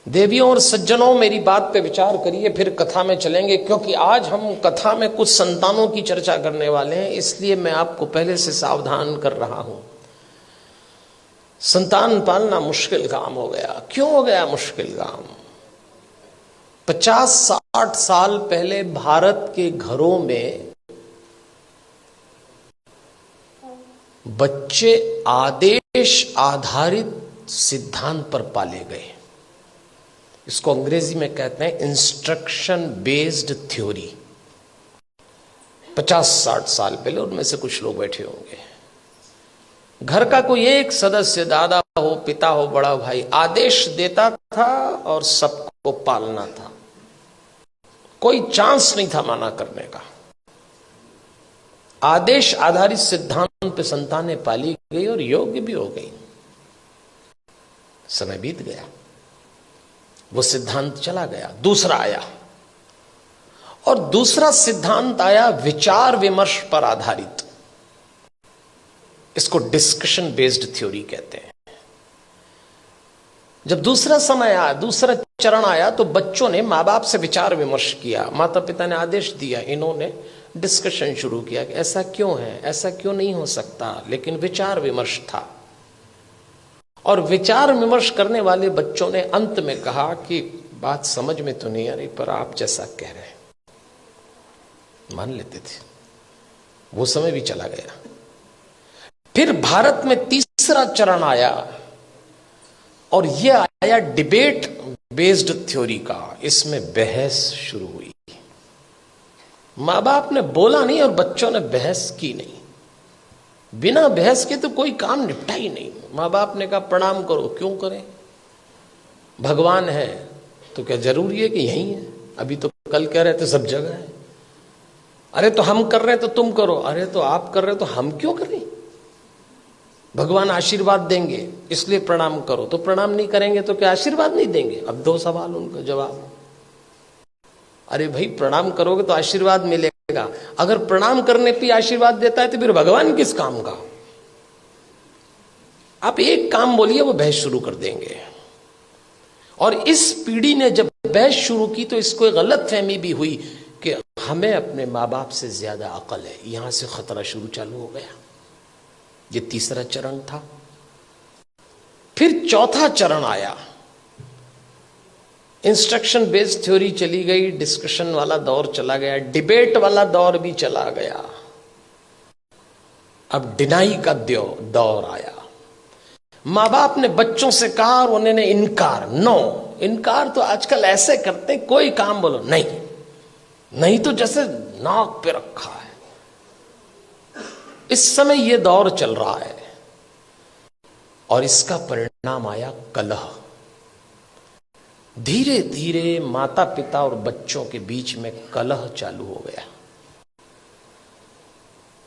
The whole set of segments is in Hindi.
देवियों और सज्जनों, मेरी बात पे विचार करिए, फिर कथा में चलेंगे, क्योंकि आज हम कथा में कुछ संतानों की चर्चा करने वाले हैं, इसलिए मैं आपको पहले से सावधान कर रहा हूं। संतान पालना मुश्किल काम हो गया। क्यों हो गया मुश्किल काम? 50-60 साल पहले भारत के घरों में बच्चे आदेश आधारित सिद्धांत पर पाले गए। इसको अंग्रेजी में कहते हैं इंस्ट्रक्शन बेस्ड थ्योरी। 50-60 साल पहले, उनमें से कुछ लोग बैठे होंगे, घर का कोई एक सदस्य, दादा हो, पिता हो, बड़ा भाई, आदेश देता था और सबको पालना था। कोई चांस नहीं था माना करने का। आदेश आधारित सिद्धांत पे संतानें पाली गई और योग्य भी हो गई। समय बीत गया, वो सिद्धांत चला गया, दूसरा आया, और दूसरा सिद्धांत आया विचार विमर्श पर आधारित। इसको डिस्कशन बेस्ड थ्योरी कहते हैं। जब दूसरा समय आया, दूसरा चरण आया, तो बच्चों ने मां बाप से विचार विमर्श किया। माता पिता ने आदेश दिया, इन्होंने डिस्कशन शुरू किया कि ऐसा क्यों है, ऐसा क्यों नहीं हो सकता, लेकिन विचार विमर्श था। और विचार विमर्श करने वाले बच्चों ने अंत में कहा कि बात समझ में तो नहीं आ रही, पर आप जैसा कह रहे हैं मान लेते थे। वो समय भी चला गया। फिर भारत में तीसरा चरण आया, और यह आया डिबेट बेस्ड थ्योरी का। इसमें बहस शुरू हुई। मां बाप ने बोला नहीं और बच्चों ने बहस की नहीं। बिना बहस के तो कोई काम निपटा ही नहीं। मां बाप ने कहा प्रणाम करो, क्यों करें? भगवान है तो क्या जरूरी है कि यही है? अभी तो कल कह रहे थे सब जगह है। अरे तो हम कर रहे हैं तो तुम करो, अरे तो आप कर रहे हो तो हम क्यों करें? भगवान आशीर्वाद देंगे इसलिए प्रणाम करो, तो प्रणाम नहीं करेंगे तो क्या आशीर्वाद नहीं देंगे? अब 2 सवाल उनका जवाब। अरे भाई, प्रणाम करोगे तो आशीर्वाद मिलेगा। अगर प्रणाम करने पे आशीर्वाद देता है तो फिर भगवान किस काम का? आप एक काम बोलिए, वो बहस शुरू कर देंगे। और इस पीढ़ी ने जब बहस शुरू की तो इसको एक गलत फहमी भी हुई कि हमें अपने माँ बाप से ज्यादा अकल है। यहां से खतरा शुरू चालू हो गया। ये तीसरा चरण था। फिर चौथा चरण आया। इंस्ट्रक्शन बेस्ड थ्योरी चली गई, डिस्कशन वाला दौर चला गया, डिबेट वाला दौर भी चला गया। अब डिनाई का दौर आया। मां बाप ने बच्चों से कहा और उन्होंने इनकार। नो, इनकार तो आजकल ऐसे करते हैं, कोई काम बोलो नहीं, नहीं तो जैसे नाक पे रखा है। इस समय यह दौर चल रहा है और इसका परिणाम आया कलह। धीरे धीरे माता पिता और बच्चों के बीच में कलह चालू हो गया।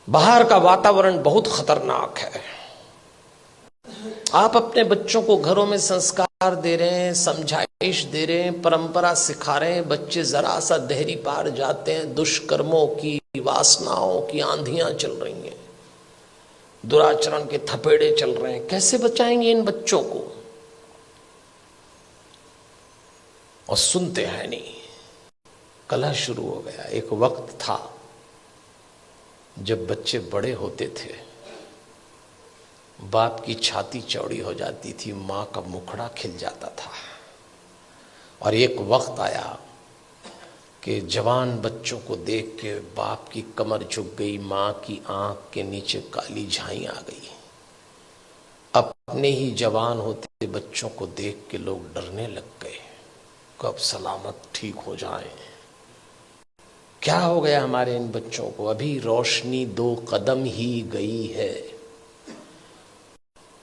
बाहर का वातावरण बहुत खतरनाक है। आप अपने बच्चों को घरों में संस्कार दे रहे हैं, समझाइश दे रहे हैं, परंपरा सिखा रहे हैं, बच्चे जरा सा देहरी पार जाते हैं, दुष्कर्मों की, वासनाओं की आंधियां चल रही हैं, दुराचरण के थपेड़े चल रहे हैं। कैसे बचाएंगे इन बच्चों को? और सुनते हैं नहीं। कलह शुरू हो गया। एक वक्त था जब बच्चे बड़े होते थे, बाप की छाती चौड़ी हो जाती थी, मां का मुखड़ा खिल जाता था। और एक वक्त आया कि जवान बच्चों को देख के बाप की कमर झुक गई, मां की आंख के नीचे काली झाई आ गई। अपने ही जवान होते बच्चों को देख के लोग डरने लग गए, कब सलामत ठीक हो जाए। क्या हो गया हमारे इन बच्चों को? अभी रोशनी 2 कदम ही गई है।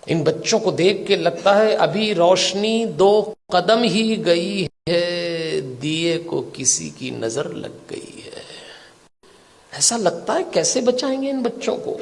इन बच्चों को देख के लगता है अभी रोशनी 2 कदम ही गई है, दिए को किसी की नजर लग गई है। ऐसा लगता है। कैसे बचाएंगे इन बच्चों को?